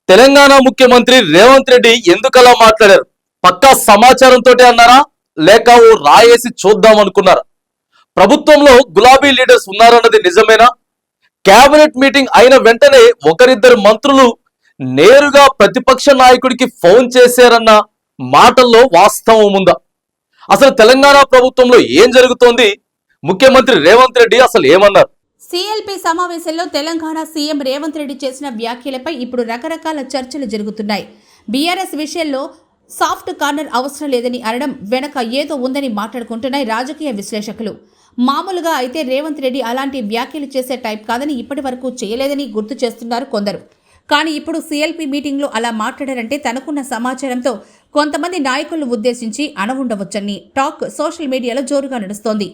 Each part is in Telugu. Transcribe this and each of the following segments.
తెలంగాణ ముఖ్యమంత్రి రేవంత్ రెడ్డి ఎందుకలా మాట్లాడారు? పక్కా సమాచారంతో అన్నారా, లేక ఓ రాయేసి చూద్దాం అనుకున్నారా? ప్రభుత్వంలో గులాబీ లీడర్స్ ఉన్నారన్నది నిజమేనా? కేబినెట్ మీటింగ్ అయిన వెంటనే ఒకరిద్దరు మంత్రులు నేరుగా ప్రతిపక్ష నాయకుడికి ఫోన్ చేశారన్న మాటల్లో వాస్తవం ఉందా? అసలు తెలంగాణ ప్రభుత్వంలో ఏం జరుగుతోంది? ముఖ్యమంత్రి రేవంత్ రెడ్డి అసలు ఏమన్నారు? సిఎల్పి సమావేశంలో తెలంగాణ సీఎం రేవంత్ రెడ్డి చేసిన వ్యాఖ్యలపై ఇప్పుడు రకరకాల చర్చలు జరుగుతున్నాయి. బీఆర్ఎస్ విషయంలో సాఫ్ట్ కార్నర్ అవసరం లేదని అనడం వెనక ఏదో ఉందని మాట్లాడుకుంటున్నాయి రాజకీయ విశ్లేషకులు. మామూలుగా అయితే రేవంత్ రెడ్డి అలాంటి వ్యాఖ్యలు చేసే టైప్ కాదని ఇప్పటి వరకు చేయలేదని గుర్తు చేస్తున్నారు కొందరు. కానీ ఇప్పుడు సిఎల్పి మీటింగ్లో అలా మాట్లాడారంటే తనకున్న సమాచారంతో కొంతమంది నాయకులను ఉద్దేశించి అనవుండవచ్చని టాక్ సోషల్ మీడియాలో జోరుగా నడుస్తోంది.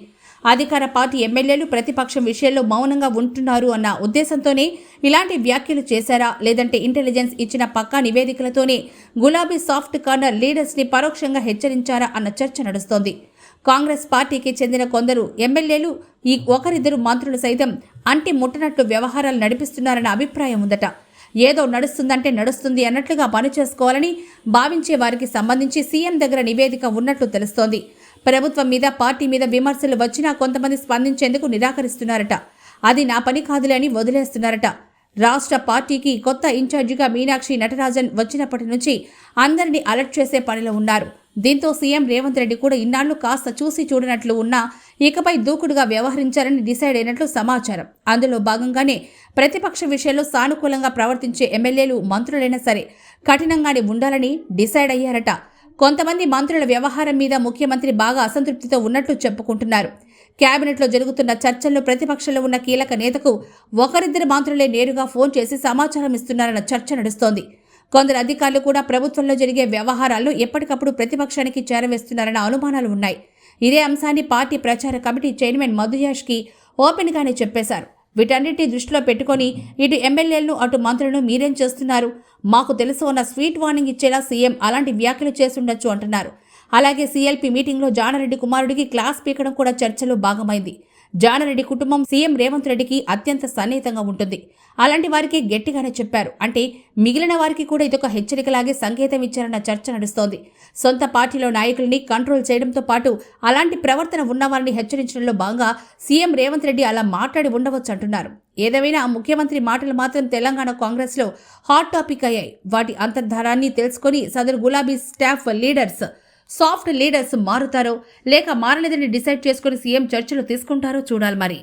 అధికార పార్టీ ఎమ్మెల్యేలు ప్రతిపక్షం విషయంలో మౌనంగా ఉంటున్నారు అన్న ఉద్దేశంతోనే ఇలాంటి వ్యాఖ్యలు చేశారా, లేదంటే ఇంటెలిజెన్స్ ఇచ్చిన పక్కా నివేదికలతోనే గులాబీ సాఫ్ట్ కార్నర్ లీడర్స్ ని పరోక్షంగా హెచ్చరించారా అన్న చర్చ నడుస్తోంది. కాంగ్రెస్ పార్టీకి చెందిన కొందరు ఎమ్మెల్యేలు ఈ ఒకరిద్దరు మంత్రులు సైతం అంటి ముట్టనట్లు వ్యవహారాలు నడిపిస్తున్నారన్న అభిప్రాయం ఉందట. ఏదో నడుస్తుందంటే నడుస్తుంది అన్నట్లుగా పనిచేసుకోవాలని భావించే వారికి సంబంధించి సీఎం దగ్గర నివేదిక ఉన్నట్లు తెలుస్తోంది. ప్రభుత్వం మీద పార్టీ మీద విమర్శలు వచ్చినా కొంతమంది స్పందించేందుకు నిరాకరిస్తున్నారట. అది నా పని కాదులే అని వదిలేస్తున్నారట. రాష్ట్ర పార్టీకి కొత్త ఇన్ఛార్జిగా మీనాక్షి నటరాజన్ వచ్చినప్పటి నుంచి అందరినీ అలర్ట్ చేసే పనిలో ఉన్నారు. దీంతో సీఎం రేవంత్ రెడ్డి కూడా ఇన్నాళ్లు కాస్త చూసి చూడనట్లు ఉన్నా ఇకపై దూకుడుగా వ్యవహరించారని డిసైడ్ అయినట్లు సమాచారం. అందులో భాగంగానే ప్రతిపక్ష విషయంలో సానుకూలంగా ప్రవర్తించే ఎమ్మెల్యేలు మంత్రులైనా సరే కఠినంగానే ఉండాలని డిసైడ్ అయ్యారట. కొంతమంది మంత్రుల వ్యవహారం మీద ముఖ్యమంత్రి బాగా అసంతృప్తితో ఉన్నట్లు చెప్పుకుంటున్నారు. కేబినెట్లో జరుగుతున్న చర్చల్లో ప్రతిపక్షంలో ఉన్న కీలక నేతకు ఒకరిద్దరు మంత్రులే నేరుగా ఫోన్ చేసి సమాచారం ఇస్తున్నారన్న చర్చ నడుస్తోంది. కొందరు అధికారులు కూడా ప్రభుత్వంలో జరిగే వ్యవహారాలను ఎప్పటికప్పుడు ప్రతిపక్షానికి చేరవేస్తున్నారన్న అనుమానాలు ఉన్నాయి. ఇదే అంశాన్ని పార్టీ ప్రచార కమిటీ చైర్మన్ మధుయాష్కి ఓపెన్గానే చెప్పేశారు. వీటన్నిటిని దృష్టిలో పెట్టుకొని ఇటు ఎమ్మెల్యేలను అటు మంత్రులను మీరేం చేస్తున్నారు, మాకు తెలుసు అన్న స్వీట్ వార్నింగ్ ఇచ్చేలా సీఎం అలాంటి వ్యాఖ్యలు చేస్తుండొచ్చు అంటున్నారు. అలాగే సీఎల్పీ మీటింగ్లో జానారెడ్డి కుమారుడికి క్లాస్ పీకడం కూడా చర్చలో భాగమైంది. జానారెడ్డి కుటుంబం సీఎం రేవంత్ రెడ్డికి అత్యంత సన్నిహితంగా ఉంటుంది. అలాంటి వారికి గట్టిగానే చెప్పారు అంటే మిగిలిన వారికి కూడా ఇదొక హెచ్చరికలాగే సంకేతం ఇచ్చారన్న చర్చ నడుస్తోంది. సొంత పార్టీలో నాయకుల్ని కంట్రోల్ చేయడంతో పాటు అలాంటి ప్రవర్తన ఉన్నవారిని హెచ్చరించడంలో భాగంగా సీఎం రేవంత్ రెడ్డి అలా మాట్లాడి ఉండవచ్చు అంటున్నారు. ఏదేమైనా ముఖ్యమంత్రి మాటలు మాత్రం తెలంగాణ కాంగ్రెస్లో హాట్ టాపిక్ అయ్యాయి. వాటి అంతర్ధారాన్ని తెలుసుకొని సదరు గులాబీ స్టాఫ్ లీడర్స్ సాఫ్ట్ లీడర్స్ మారుతారో లేక మారలేదని డిసైడ్ చేసుకుని సీఎం చర్చలు తీసుకుంటారో చూడాలి మరి.